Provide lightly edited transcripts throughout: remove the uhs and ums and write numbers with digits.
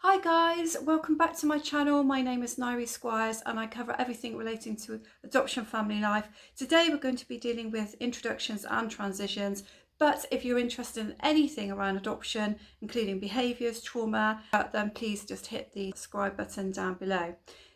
Hi guys, welcome back to my channel. My name is Nyree Squires and I cover everything relating to adoption family life. Today we're going to be dealing with introductions and transitions, but if you're interested in anything around adoption, including behaviours, trauma, then please just hit the subscribe button down below.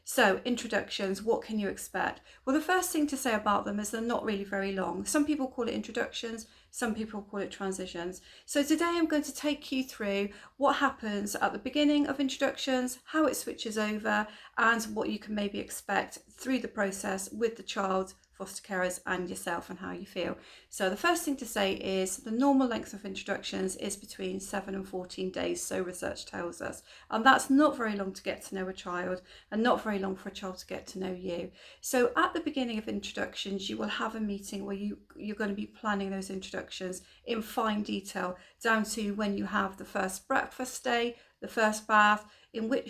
So, introductions, what can you expect? Well, the first thing to say about them is they're not really very long. Some people call it introductions, some people call it transitions. So today I'm going to take you through what happens at the beginning of introductions, how it switches over, and what you can maybe expect through the process with the child, foster carers and yourself, and how you feel. So the first thing to say is the normal length of introductions is between 7 and 14 days, so research tells us. And that's not very long to get to know a child and not very long for a child to get to know you. So at the beginning of introductions, you will have a meeting where you're going to be planning those introductions in fine detail, down to when you have the first breakfast day, the first bath,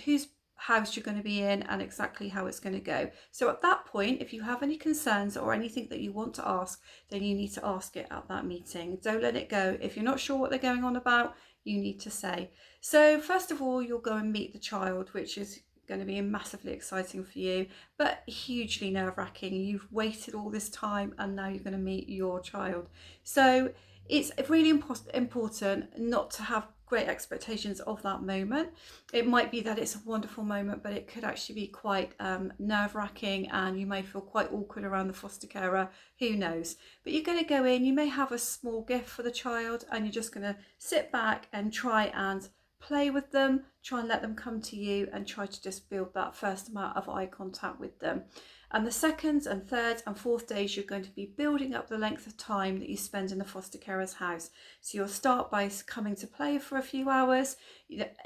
whose house you're going to be in, and exactly how it's going to go. So at that point, if you have any concerns or anything that you want to ask, then you need to ask it at that meeting. Don't let it go. If you're not sure what they're going on about, you need to say. So first of all, you'll go and meet the child, which is going to be massively exciting for you, but hugely nerve-wracking. You've waited all this time and now you're going to meet your child. So it's really important not to have great expectations of that moment. It might be that it's a wonderful moment, but it could actually be quite nerve-wracking, and you may feel quite awkward around the foster carer. Who knows? But you're going to go in, you may have a small gift for the child, and you're just going to sit back and try and play with them, try and let them come to you, and try to just build that first amount of eye contact with them. And the second and third and fourth days, you're going to be building up the length of time that you spend in the foster carer's house. So you'll start by coming to play for a few hours.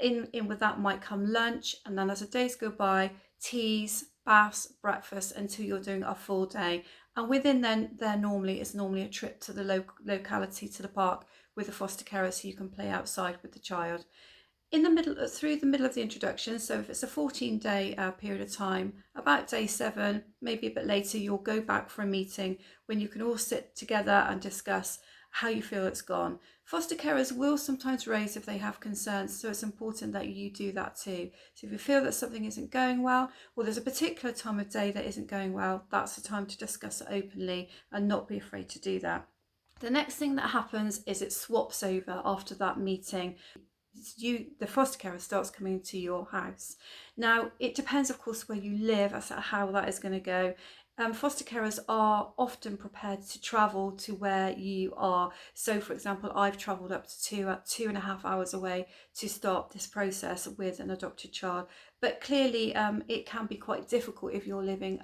In with that might come lunch, and then as the days go by, teas, baths, breakfast, until you're doing a full day. And within then, there normally is a trip to the locality, to the park with the foster carer, so you can play outside with the child. Through the middle of the introduction, so if it's a 14-day period of time, about day 7, maybe a bit later, you'll go back for a meeting when you can all sit together and discuss how you feel it's gone. Foster carers will sometimes raise if they have concerns, so it's important that you do that too. So if you feel that something isn't going well, or there's a particular time of day that isn't going well, that's the time to discuss it openly and not be afraid to do that. The next thing that happens is it swaps over after that meeting. The foster carer starts coming to your house. Now, it depends, of course, where you live as to how that is going to go. Foster carers are often prepared to travel to where you are. So, for example, I've travelled up to 2.5 hours away to start this process with an adopted child. But clearly, it can be quite difficult if you're living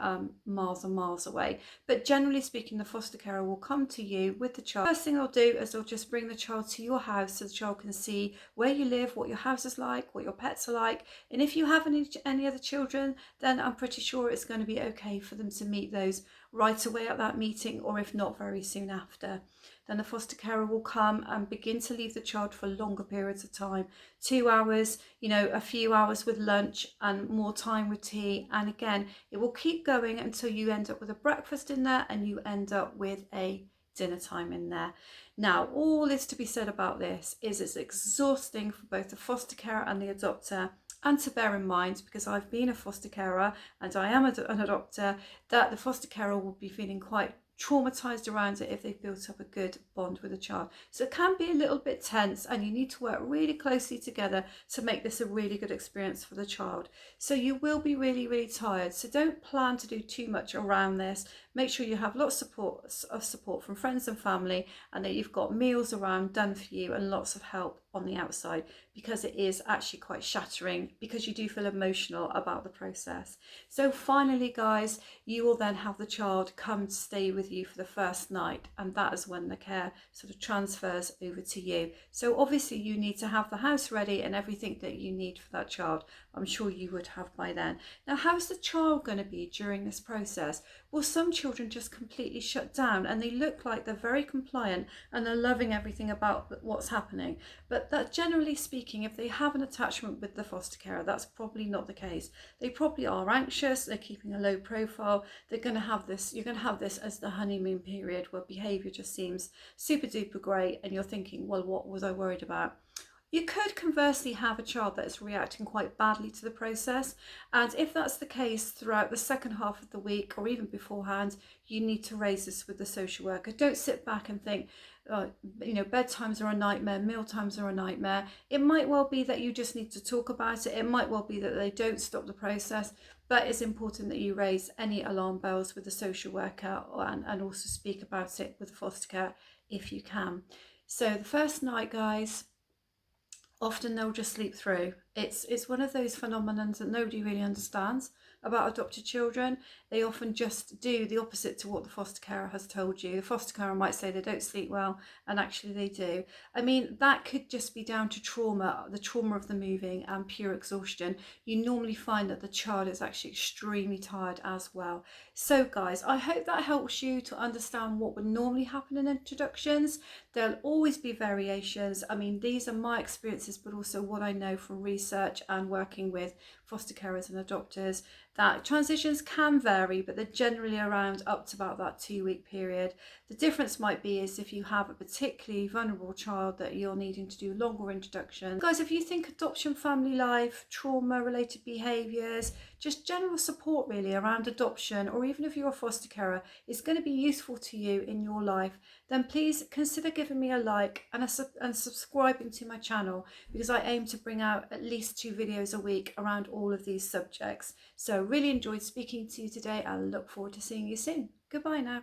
miles and miles away. But generally speaking, the foster carer will come to you with the child. First thing they'll do is they'll just bring the child to your house, so the child can see where you live, what your house is like, what your pets are like. And if you have any other children, then I'm pretty sure it's going to be okay for them to meet those right away at that meeting, or if not, very soon after. Then the foster carer will come and begin to leave the child for longer periods of time, 2 hours, a few hours with lunch and more time with tea. And again, it will keep going until you end up with a breakfast in there and you end up with a dinner time in there. Now, all is to be said about this is it's exhausting for both the foster carer and the adopter. And to bear in mind, because I've been a foster carer and I am an adopter, that the foster carer will be feeling quite traumatized around it if they've built up a good bond with a child. So it can be a little bit tense, and you need to work really closely together to make this a really good experience for the child. So you will be really, really tired. So don't plan to do too much around this. Make sure you have lots of support from friends and family, and that you've got meals around done for you and lots of help on the outside, because it is actually quite shattering, because you do feel emotional about the process. So finally, guys, you will then have the child come to stay with you for the first night, and that is when the care sort of transfers over to you. So obviously you need to have the house ready and everything that you need for that child. I'm sure you would have by then. Now, how's the child going to be during this process? Well, some children just completely shut down and they look like they're very compliant and they're loving everything about what's happening. But that, generally speaking, if they have an attachment with the foster carer, that's probably not the case. They probably are anxious, they're keeping a low profile, you're going to have this as the honeymoon period where behaviour just seems super duper great and you're thinking, well, what was I worried about? You could conversely have a child that is reacting quite badly to the process, and if that's the case throughout the second half of the week or even beforehand, you need to raise this with the social worker. Don't sit back and think, bedtimes are a nightmare, meal times are a nightmare. It might well be that you just need to talk about it. It might well be that they don't stop the process, but it's important that you raise any alarm bells with the social worker and also speak about it with foster care if you can. So the first night, guys, often they'll just sleep through. It's one of those phenomena that nobody really understands about adopted children. They often just do the opposite to what the foster carer has told you. The foster carer might say they don't sleep well, and actually they do. I mean, that could just be down to trauma, the trauma of the moving and pure exhaustion. You normally find that the child is actually extremely tired as well. So guys, I hope that helps you to understand what would normally happen in introductions. There'll always be variations. I mean, these are my experiences, but also what I know from research and working with foster carers and adopters, that transitions can vary, but they're generally around up to about that 2-week period. The difference might be is if you have a particularly vulnerable child that you're needing to do longer introductions. Guys, if you think adoption, family life, trauma related behaviours, just general support really around adoption, or even if you're a foster carer, is going to be useful to you in your life, then please consider giving me a like and subscribing to my channel, because I aim to bring out at least 2 videos a week around all of these subjects. So really enjoyed speaking to you today and look forward to seeing you soon. Goodbye now.